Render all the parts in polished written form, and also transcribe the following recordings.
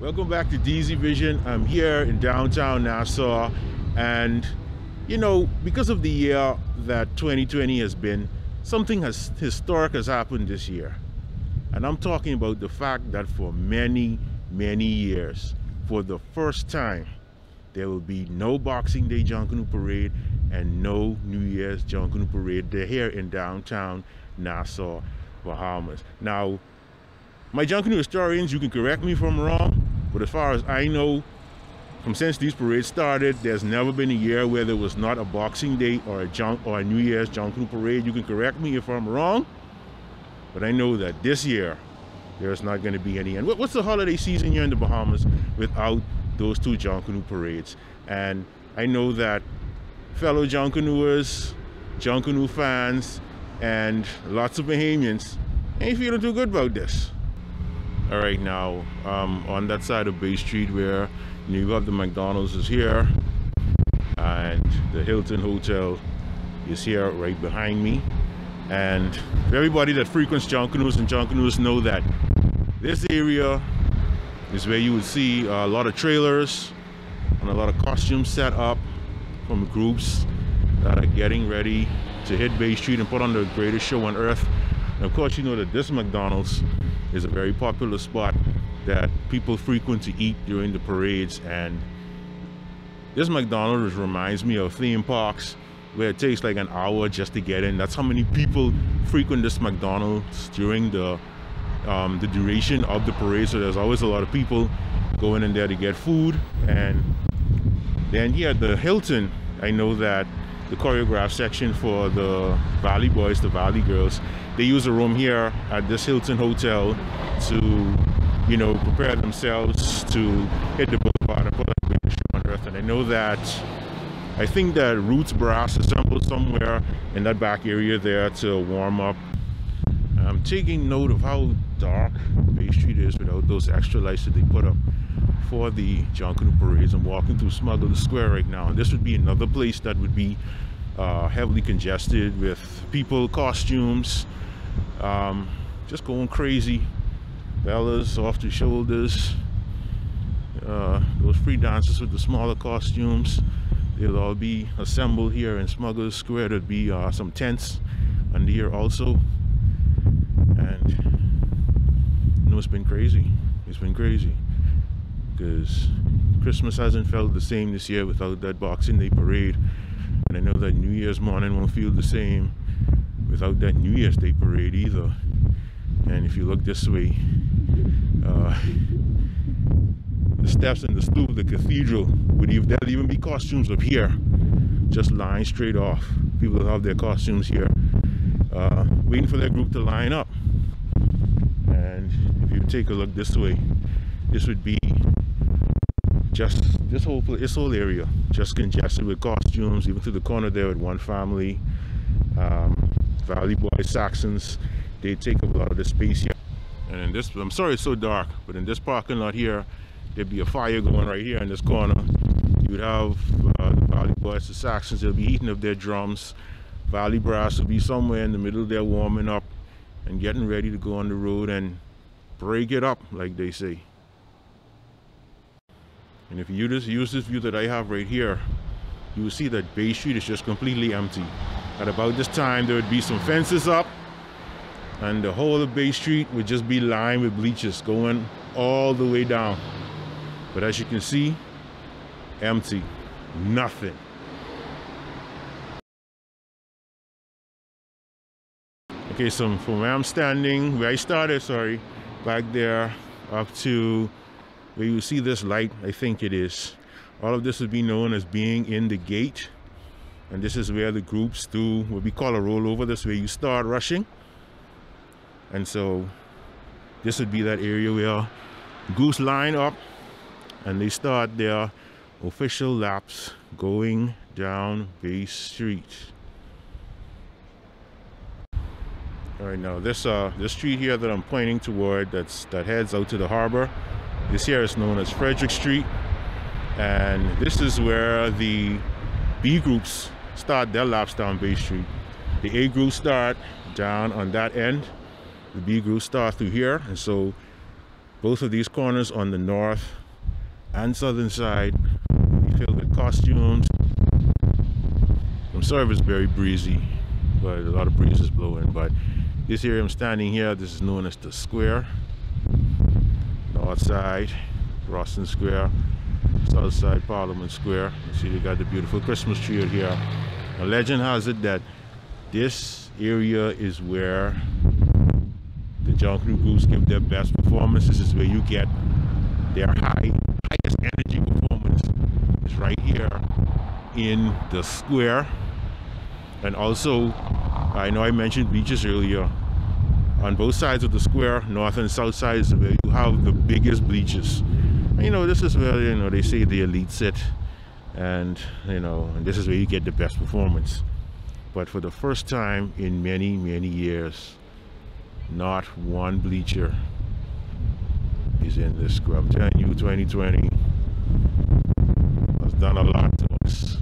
Welcome back to DeezyVision. I'm here in downtown Nassau, and you know, because of the year that 2020 has been, something historic has happened this year. And I'm talking about the fact that for many years, for the first time, there will be no Boxing Day Junkanoo parade and no New Year's Junkanoo parade. They're here in downtown Nassau, Bahamas. Now, my Junkanoo historians, you can correct me if I'm wrong, but as far as I know, since these parades started, there's never been a year where there was not a Boxing Day or a New Year's Junkanoo parade. You can correct me if I'm wrong, but I know that this year there's not going to be any. And what's the holiday season here in the Bahamas without those two Junkanoo parades? And I know that fellow Junkanooers, Junkanoo fans, and lots of Bahamians ain't feeling too good about this. All right, now on that side of Bay Street where you have the McDonald's is here and the Hilton Hotel is here right behind me. And for everybody that frequents Junkanoos and Junkanoos know that this area is where you would see a lot of trailers and a lot of costumes set up from groups that are getting ready to hit Bay Street and put on the greatest show on earth. And of course, you know that this McDonald's is a very popular spot that people frequent to eat during the parades. And this McDonald's reminds me of theme parks where it takes like an hour just to get in. That's how many people frequent this McDonald's during the duration of the parade. So there's always a lot of people going in there to get food. And then here at the Hilton, I know that the choreograph section for the Valley Boys, the Valley Girls, they use a room here at this Hilton Hotel to, you know, prepare themselves to hit the boulevard and put on the show on earth. And I know that I think that Roots Brass assembled somewhere in that back area there to warm up. I'm taking note of how dark Bay Street is without those extra lights that they put up for the Junkanoo parades. I'm walking through Smugglers Square right now, and this would be another place that would be heavily congested with people, costumes, just going crazy. Bellas off the shoulders, those free dancers with the smaller costumes, they'll all be assembled here in Smugglers Square. There'd be some tents under here also. And you know, it's been crazy. It's been crazy because Christmas hasn't felt the same this year without that Boxing Day parade, and I know that New Year's morning won't feel the same without that New Year's Day parade either. And if you look this way, the steps and the stoop of the cathedral, there'll even be costumes up here, just lined straight off. People will have their costumes here, waiting for their group to line up. And if you take a look this way, this would be just this whole area just congested with costumes, even to the corner there with one family. Valley Boys, Saxons, they take up a lot of the space here. And in this, I'm sorry it's so dark, but in this parking lot here, there'd be a fire going right here in this corner. You'd have the Valley Boys, the Saxons, they'll be heating up their drums. Valley Brass will be somewhere in the middle there warming up and getting ready to go on the road and break it up, like they say. And if you use this view that I have right here, you will see that Bay Street is just completely empty. At about this time, there would be some fences up, and the whole of Bay Street would just be lined with bleachers going all the way down. But as you can see, empty, nothing. Okay, so from where I'm standing, where I started, sorry, back there up to where you see this light, I think it is. All of this would be known as being in the gate. And this is where the groups do what we call a rollover. This way you start rushing. And so this would be that area where groups line up and they start their official laps going down Bay Street. All right, now this street here that I'm pointing toward that heads out to the harbor, this here is known as Frederick Street, and this is where the B groups start their laps down Bay Street. The A groups start down on that end, the B groups start through here, and so Both of these corners on the north and southern side will be filled with costumes. I'm sorry if it's very breezy, but a lot of breeze is blowing. But this area I'm standing here, this is known as the square. North side, Roston Square, south side, Parliament Square. You see they got the beautiful Christmas tree out here. A legend has it that this area is where the Junkanoo groups give their best performance. This is where you get their highest energy performance. It's right here in the square. And also, I know I mentioned beaches earlier. On both sides of the square, north and south sides, where you have the biggest bleachers. And, you know, this is where, you know, they say the elite sit, and, you know, and this is where you get the best performance. But for the first time in many, many years, not one bleacher is in this square. I'm telling you, 2020 has done a lot to us,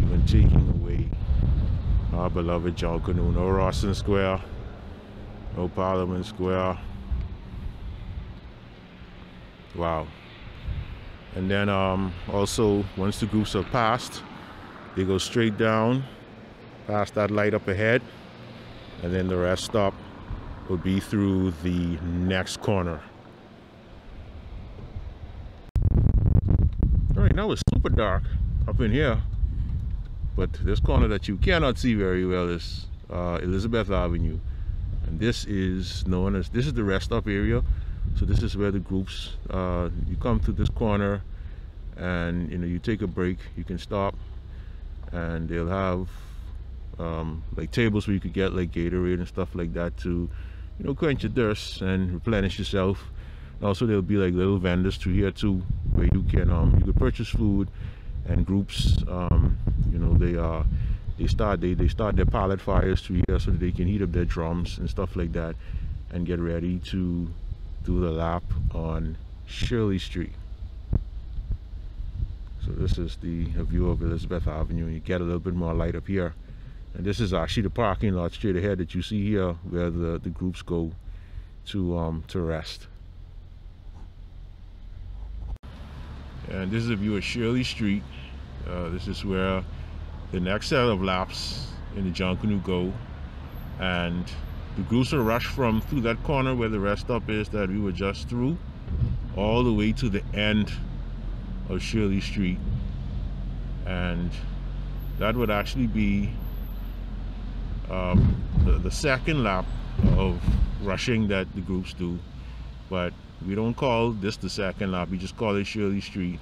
even taking away our beloved Junkanoo. No Roston Square, no Parliament Square. Wow. And then also, once the groups are passed, they go straight down past that light up ahead, and then the rest stop will be through the next corner. All right, now it's super dark up in here, but this corner that you cannot see very well is Elizabeth Avenue. And this is known as, this is the rest stop area. So this is where the groups, you come to this corner and, you know, you take a break, you can stop, and they'll have like tables where you could get like Gatorade and stuff like that to, you know, quench your thirst and replenish yourself. And also there'll be like little vendors through here too, where you can purchase food. And groups, you know, they start their pallet fires through here so that they can heat up their drums and stuff like that, and get ready to do the lap on Shirley Street. So this is the view of Elizabeth Avenue, and you get a little bit more light up here. And this is actually the parking lot straight ahead that you see here, where the groups go to rest. And this is a view of Shirley Street. This is where the next set of laps in the Junkanoo go, and the groups are rushed from through that corner where the rest stop is that we were just through, all the way to the end of Shirley Street. And that would actually be the second lap of rushing that the groups do, but we don't call this the second lap, we just call it Shirley Street.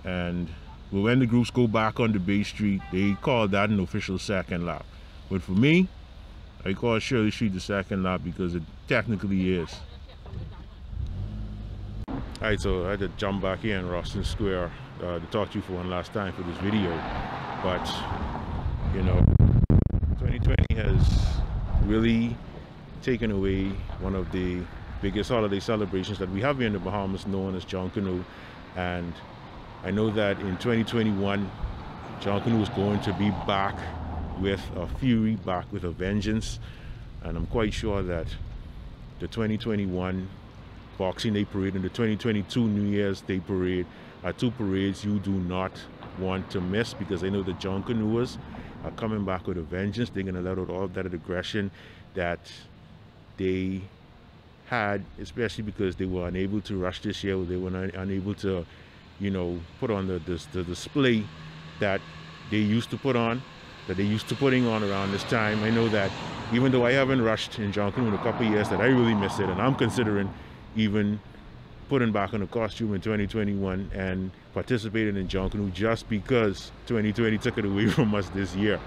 And when the groups go back on the Bay Street, they call that an official second lap. But for me, I call Shirley Street the second lap because it technically is. Alright, so I had to jump back here in Roston Square to talk to you for one last time for this video. But, you know, 2020 has really taken away one of the biggest holiday celebrations that we have here in the Bahamas, known as Junkanoo. And I know that in 2021, Junkanoo is going to be back with a fury, back with a vengeance. And I'm quite sure that the 2021 Boxing Day Parade and the 2022 New Year's Day Parade are two parades you do not want to miss, because I know the Junkanooers are coming back with a vengeance. They're going to let out all of that aggression that they had, especially because they were unable to rush this year. They were unable to, you know, put on the display that they used to put on, that they used to putting on around this time. I know that even though I haven't rushed in Junkanoo in a couple of years, that I really miss it, and I'm considering even putting back on a costume in 2021 and participating in Junkanoo just because 2020 took it away from us this year.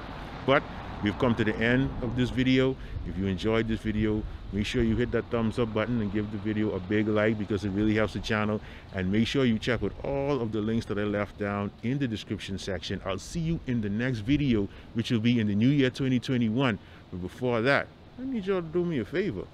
But we've come to the end of this video. If you enjoyed this video, make sure you hit that thumbs up button and give the video a big like, because it really helps the channel. And make sure you check out all of the links that I left down in the description section. I'll see you in the next video, which will be in the new year 2021. But before that, I need y'all to do me a favor.